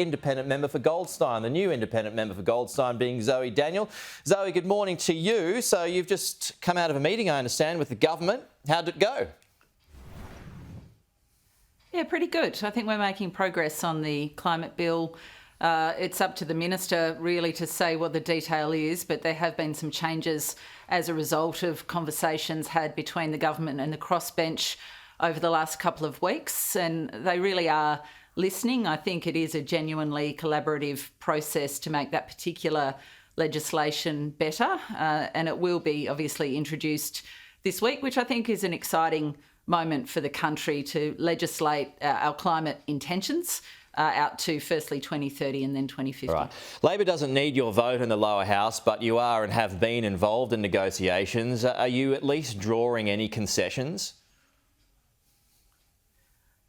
independent member for Goldstein, the new independent member for Goldstein being Zoe Daniel. Zoe, good morning to you. So you've just come out of a meeting, I understand, with the government. How did it go? Yeah, pretty good. I think we're making progress on the climate bill. It's up to the minister really to say what the detail is, but there have been some changes as a result of conversations had between the government and the crossbench over the last couple of weeks, and they really are listening. I think it is a genuinely collaborative process to make that particular legislation better, and it will be obviously introduced this week, which I think is an exciting moment for the country to legislate our climate intentions out to firstly 2030 and then 2050. Right. Labor doesn't need your vote in the lower house, but you are and have been involved in negotiations. Are you at least drawing any concessions?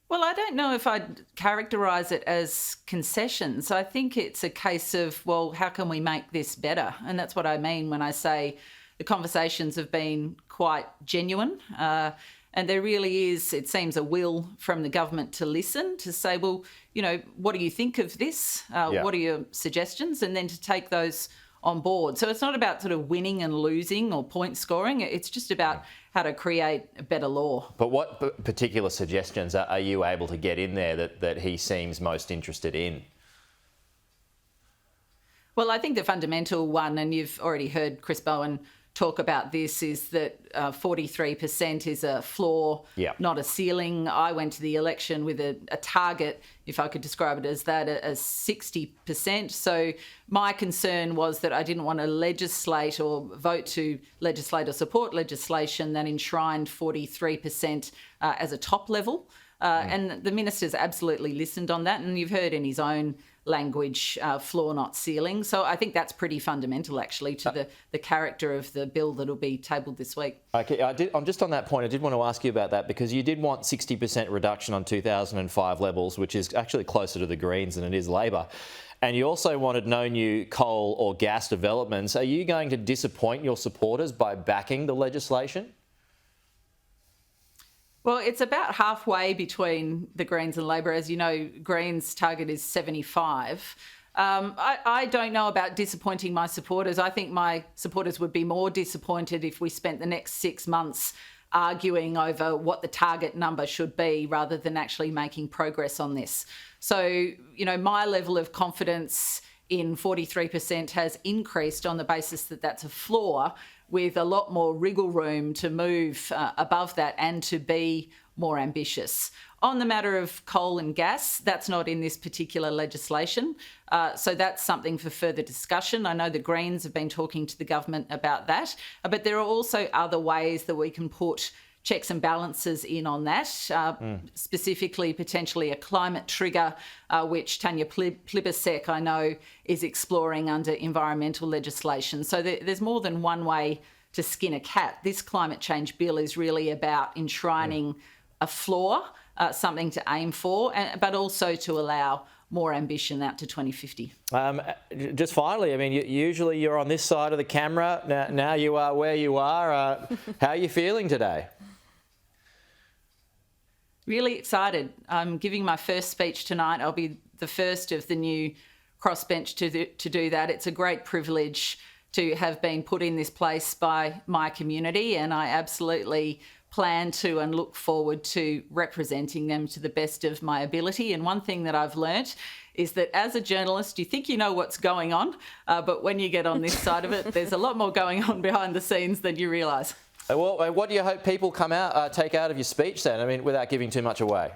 Well, I don't know if I'd characterise it as concessions. I think it's a case of, well, how can we make this better? And that's what I mean when I say the conversations have been quite genuine. And there really is, it seems, a will from the government to listen, to say, well, you know, what do you think of this? What are your suggestions? And then to take those on board. So it's not about sort of winning and losing or point scoring. It's just about how to create a better law. But what particular suggestions are you able to get in there that he seems most interested in? Well, I think the fundamental one, and you've already heard Chris Bowen talk about this, is that 43% is a floor, not a ceiling. I went to the election with a target, if I could describe it as that, as 60%. So my concern was that I didn't want to legislate or vote to legislate or support legislation that enshrined 43% as a top level. And the minister's absolutely listened on that, and you've heard in his own language, floor not ceiling. So I think that's pretty fundamental actually to the character of the bill that'll be tabled this week. Okay, I'm just on that point. I did want to ask you about that because you did want 60% reduction on 2005 levels, which is actually closer to the Greens than it is Labor. And you also wanted no new coal or gas developments. Are you going to disappoint your supporters by backing the legislation? Well, it's about halfway between the Greens and Labor. As you know, Greens' target is 75. I don't know about disappointing my supporters. I think my supporters would be more disappointed if we spent the next 6 months arguing over what the target number should be rather than actually making progress on this. So, you know, my level of confidence in 43% has increased on the basis that that's a floor, with a lot more wriggle room to move above that and to be more ambitious. On the matter of coal and gas, that's not in this particular legislation. So that's something for further discussion. I know the Greens have been talking to the government about that, but there are also other ways that we can put checks and balances in on that, specifically potentially a climate trigger, which Tanya Plibersek, I know, is exploring under environmental legislation. So there's more than one way to skin a cat. This climate change bill is really about enshrining a floor, something to aim for, but also to allow more ambition out to 2050. Just finally, I mean, usually you're on this side of the camera. Now you are where you are. How are you feeling today? Really excited. I'm giving my first speech tonight. I'll be the first of the new crossbench to do that. It's a great privilege to have been put in this place by my community, and I absolutely plan to and look forward to representing them to the best of my ability. And one thing that I've learnt is that as a journalist, you think you know what's going on, but when you get on this side of it, there's a lot more going on behind the scenes than you realise. Well, what do you hope people take out of your speech then? I mean, without giving too much away.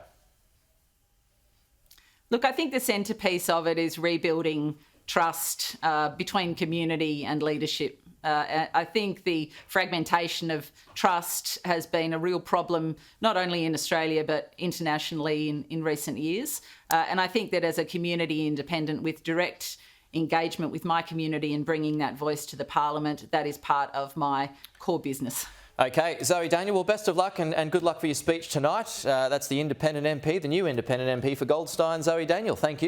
Look, I think the centrepiece of it is rebuilding trust between community and leadership. I think the fragmentation of trust has been a real problem, not only in Australia, but internationally in recent years. And I think that as a community independent with direct engagement with my community and bringing that voice to the Parliament, that is part of my core business. Okay, Zoe Daniel, well, best of luck and good luck for your speech tonight. That's the independent MP, the new independent MP for Goldstein, Zoe Daniel. Thank you.